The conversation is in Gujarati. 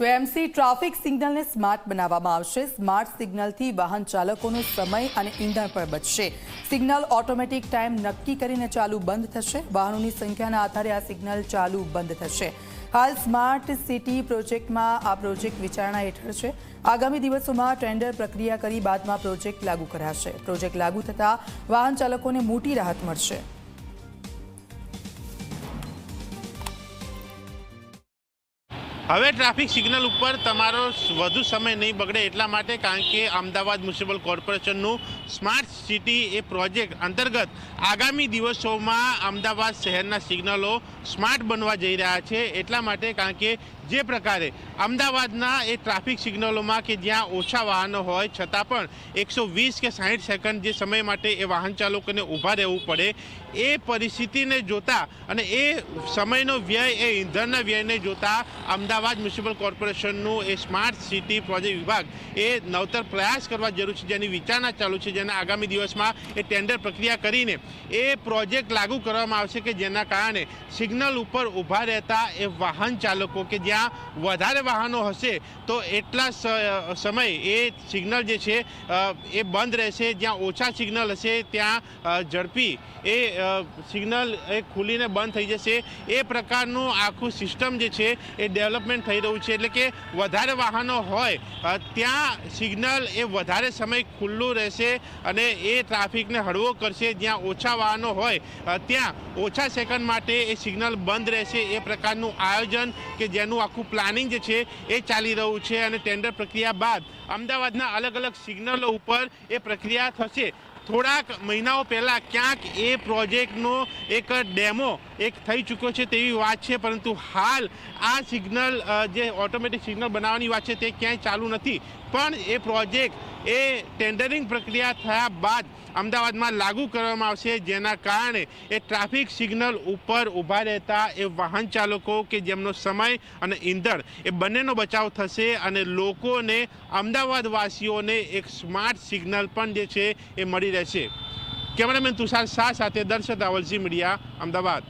તો એમસી ટ્રાફિક સિગ્નલને સ્માર્ટ બનાવવામાં આવશે। સ્માર્ટ સિગ્નલથી વાહન ચાલકોનો સમય અને ઈંધણ પણ બચશે। સિગ્નલ ઓટોમેટિક ટાઈમ નક્કી કરીને ચાલુ બંધ થશે। વાહનોની સંખ્યાના આધારે આ સિગ્નલ ચાલુ બંધ થશે। હાલ સ્માર્ટ સિટી પ્રોજેક્ટમાં આ પ્રોજેક્ટ વિચારણા હેઠળ છે। આગામી દિવસોમાં ટેન્ડર પ્રક્રિયા કરી બાદમાં પ્રોજેક્ટ લાગુ કરાશે। પ્રોજેક્ટ લાગુ થતાં વાહન ચાલકોને મોટી રાહત મળશે। હવે ટ્રાફિક સિગ્નલ ઉપર તમારો વધુ સમય નહીં બગડે એટલા માટે, કારણ કે અમદાવાદ મ્યુનિસિપલ કોર્પોરેશનનું સ્માર્ટ સિટી એ પ્રોજેક્ટ અંતર્ગત આગામી દિવસોમાં અમદાવાદ શહેરના સિગ્નલો સ્માર્ટ બનવા જઈ રહ્યા છે। એટલા માટે, કારણ કે જે પ્રકારે અમદાવાદના એ ટ્રાફિક સિગ્નલોમાં કે જ્યાં ઓછા વાહનો હોય છતાં પણ 120 કે 60 સેકન્ડ જે સમય માટે એ વાહન ચાલકોને ઊભા રહેવું પડે, એ પરિસ્થિતિને જોતા અને એ સમયનો વ્યય, એ ઈંધણના વ્યયને જોતા અમદાવાદ મ્યુનિસિપલ કોર્પોરેશનનું એ સ્માર્ટ સિટી પ્રોજેક્ટ વિભાગ એ નવતર પ્રયાસ કરવા જરૂર છે, જેની વિચારણા ચાલુ છે, જેના આગામી દિવસમાં એ ટેન્ડર પ્રક્રિયા કરીને એ પ્રોજેક્ટ લાગુ કરવામાં આવશે કે જેના કારણે સિગ્નલ ઉપર ઊભા રહેતા એ વાહન ચાલકો કે જ્યાં વધારે વાહનો હશે તો એટલા સમય એ સિગ્નલ જે છે એ બંધ રહેશે। જ્યાં ઓછા સિગ્નલ હશે ત્યાં ઝડપી એ સિગ્નલ એ ખુલીને બંધ થઈ જશે। એ પ્રકારનું આખું સિસ્ટમ જે છે એ ડેવલપમેન્ટ થઈ રહ્યું છે। એટલે કે વધારે વાહનો હોય ત્યાં સિગ્નલ એ વધારે સમય ખુલ્લું રહેશે અને એ ટ્રાફિકને હળવો કરશે। જ્યાં ઓછા વાહનો હોય ત્યાં ઓછા સેકન્ડ માટે એ સિગ્નલ બંધ રહેશે। એ પ્રકારનું આયોજન કે જેનું આખું પ્લાનિંગ જે છે એ ચાલી રહ્યું છે અને ટેન્ડર પ્રક્રિયા બાદ અમદાવાદના અલગ અલગ સિગ્નલો ઉપર એ પ્રક્રિયા થશે। થોડાક મહિનાઓ પહેલાં ક્યાંક એ પ્રોજેક્ટનો એક ડેમો એક થઈ ચૂક્યો છે તેવી વાત છે, પરંતુ હાલ આ સિગ્નલ જે ઓટોમેટિક સિગ્નલ બનાવવાની વાત છે તે ક્યાંય ચાલુ નથી। પણ એ પ્રોજેક્ટ એ ટેન્ડરિંગ પ્રક્રિયા થયા બાદ અમદાવાદમાં લાગુ કરવામાં આવશે, જેના કારણે એ ટ્રાફિક સિગ્નલ ઉપર ઊભા રહેતા એ વાહન ચાલકો કે જેમનો સમય અને ઈંધણ એ બંનેનો બચાવ થશે અને લોકોને, અમદાવાદવાસીઓને એક સ્માર્ટ સિગ્નલ પણ જે છે એ મળી રહેશે। કેમેરામેન તુષાર શાહ સાથે દર્શક રાવલ, ઝી મીડિયા, અમદાવાદ।